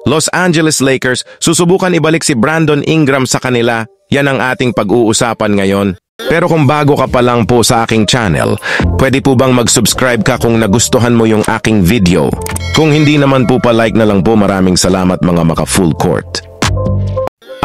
Los Angeles Lakers, susubukan ibalik si Brandon Ingram sa kanila. Yan ang ating pag-uusapan ngayon. Pero kung bago ka pa lang po sa aking channel, pwede po bang mag-subscribe ka kung nagustuhan mo yung aking video? Kung hindi naman po pa-like na lang po, maraming salamat mga maka-full court.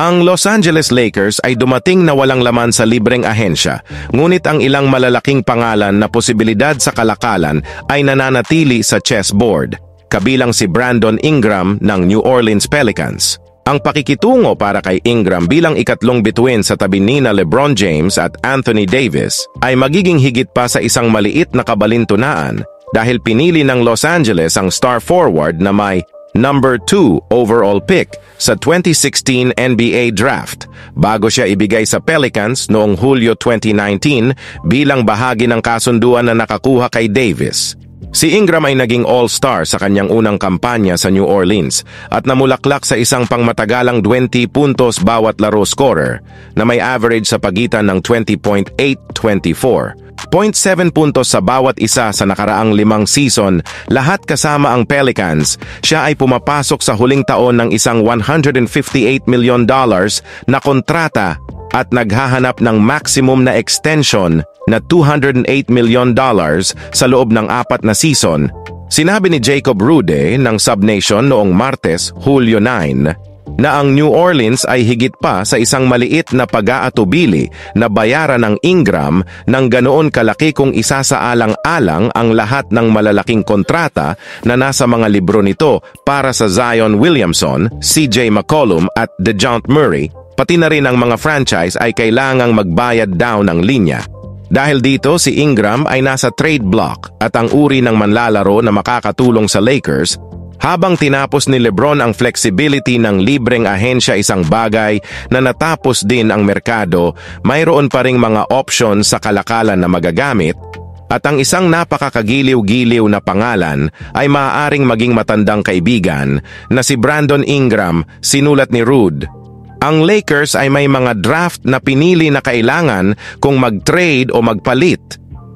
Ang Los Angeles Lakers ay dumating na walang laman sa libreng ahensya, ngunit ang ilang malalaking pangalan na posibilidad sa kalakalan ay nananatili sa chessboard, kabilang si Brandon Ingram ng New Orleans Pelicans. Ang pakikitungo para kay Ingram bilang ikatlong bituin sa tabi nina LeBron James at Anthony Davis ay magiging higit pa sa isang maliit na kabalintunaan dahil pinili ng Los Angeles ang star forward na may number 2 overall pick sa 2016 NBA Draft bago siya ibigay sa Pelicans noong Hulyo 2019 bilang bahagi ng kasunduan na nakakuha kay Davis. Si Ingram ay naging all-star sa kanyang unang kampanya sa New Orleans at namulaklak sa isang pangmatagalang 20 puntos bawat laro scorer na may average sa pagitan ng 20.8-24. 0.7 puntos sa bawat isa sa nakaraang 5 season, lahat kasama ang Pelicans. Siya ay pumapasok sa huling taon ng isang $158 million na kontrata at naghahanap ng maximum na extension na $208 million sa loob ng 4 na season. Sinabi ni Jacob Rude ng SubNation noong Martes, Hulyo 9, na ang New Orleans ay higit pa sa isang maliit na pag-aatubili na bayaran ng Ingram ng ganoon kalaki kung isasaalang-alang ang lahat ng malalaking kontrata na nasa mga libro nito para sa Zion Williamson, CJ McCollum at DeJounte Murray, pati na rin ang mga franchise ay kailangang magbayad daw ng linya. Dahil dito, si Ingram ay nasa trade block at ang uri ng manlalaro na makakatulong sa Lakers. Habang tinapos ni LeBron ang flexibility ng libreng ahensya, isang bagay na natapos din ang merkado, mayroon pa ring mga option sa kalakalan na magagamit, at ang isang napakakagiliw-giliw na pangalan ay maaaring maging matandang kaibigan na si Brandon Ingram, sinulat ni Rude. Ang Lakers ay may mga draft na pinili na kailangan kung mag-trade o magpalit,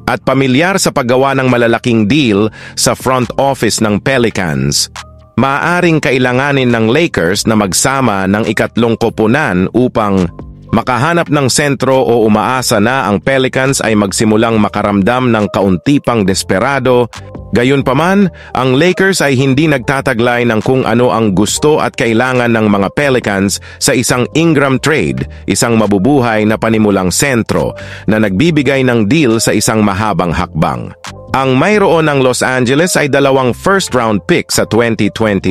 at pamilyar sa paggawa ng malalaking deal sa front office ng Pelicans. Maaaring kailanganin ng Lakers na magsama ng ikatlong koponan upang makahanap ng sentro o umaasa na ang Pelicans ay magsimulang makaramdam ng kaunti pang desperado. Gayunpaman, ang Lakers ay hindi nagtataglay ng kung ano ang gusto at kailangan ng mga Pelicans sa isang Ingram trade, isang mabubuhay na panimulang sentro na nagbibigay ng deal sa isang mahabang hakbang. Ang mayroon ng Los Angeles ay 2 first-round pick sa 2029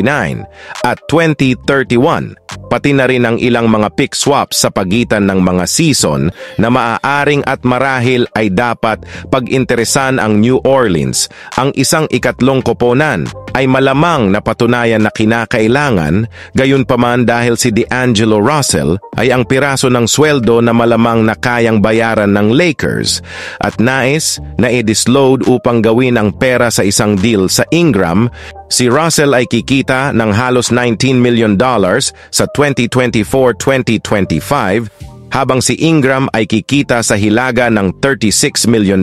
at 2031, pati na rin ang ilang mga pick swaps sa pagitan ng mga season na maaaring at marahil ay dapat pag-interesan ang New Orleans. Ang isang ikatlong koponan ay malamang na patunayan na kinakailangan, gayunpaman dahil si D'Angelo Russell ay ang piraso ng sweldo na malamang na kayang bayaran ng Lakers at nais na i-disload upang gawin ang pera sa isang deal sa Ingram. Si Russell ay kikita ng halos $19 million sa 2024-2025, habang si Ingram ay kikita sa hilaga ng $36 million.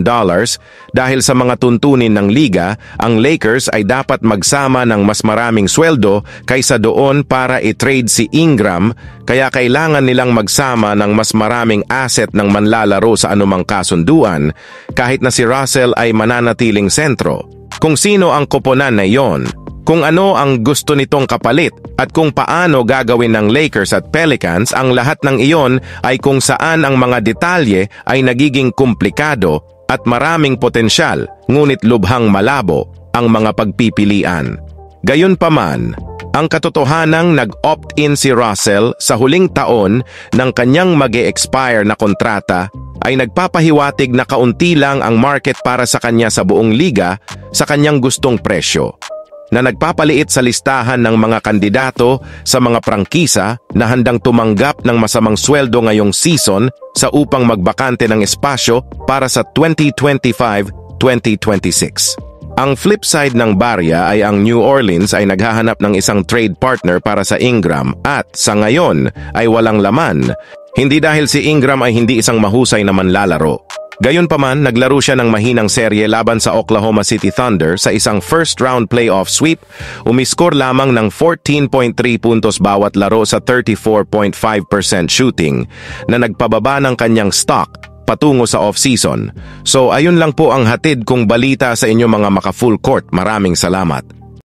Dahil sa mga tuntunin ng liga, ang Lakers ay dapat magsama ng mas maraming sweldo kaysa doon para i-trade si Ingram, kaya kailangan nilang magsama ng mas maraming asset ng manlalaro sa anumang kasunduan, kahit na si Russell ay mananatiling sentro. Kung sino ang koponan na iyon, kung ano ang gusto nitong kapalit at kung paano gagawin ng Lakers at Pelicans, ang lahat ng iyon ay kung saan ang mga detalye ay nagiging komplikado at maraming potensyal, ngunit lubhang malabo ang mga pagpipilian. Gayunpaman, ang katotohanang nag-opt-in si Russell sa huling taon ng kanyang mag-e-expire na kontrata ay nagpapahiwatig na kaunti lang ang market para sa kanya sa buong liga sa kanyang gustong presyo, na nagpapaliit sa listahan ng mga kandidato sa mga prangkisa na handang tumanggap ng masamang sweldo ngayong season sa upang magbakante ng espasyo para sa 2025-2026. Ang flip side ng barya ay ang New Orleans ay naghahanap ng isang trade partner para sa Ingram at sa ngayon ay walang laman, hindi dahil si Ingram ay hindi isang mahusay na manlalaro, Gayunpaman, naglaro siya ng mahinang serye laban sa Oklahoma City Thunder sa isang first-round playoff sweep, umiskor lamang ng 14.3 puntos bawat laro sa 34.5% shooting na nagpababa ng kanyang stock patungo sa off-season. So ayun lang po ang hatid kong balita sa inyo mga maka-full court. Maraming salamat.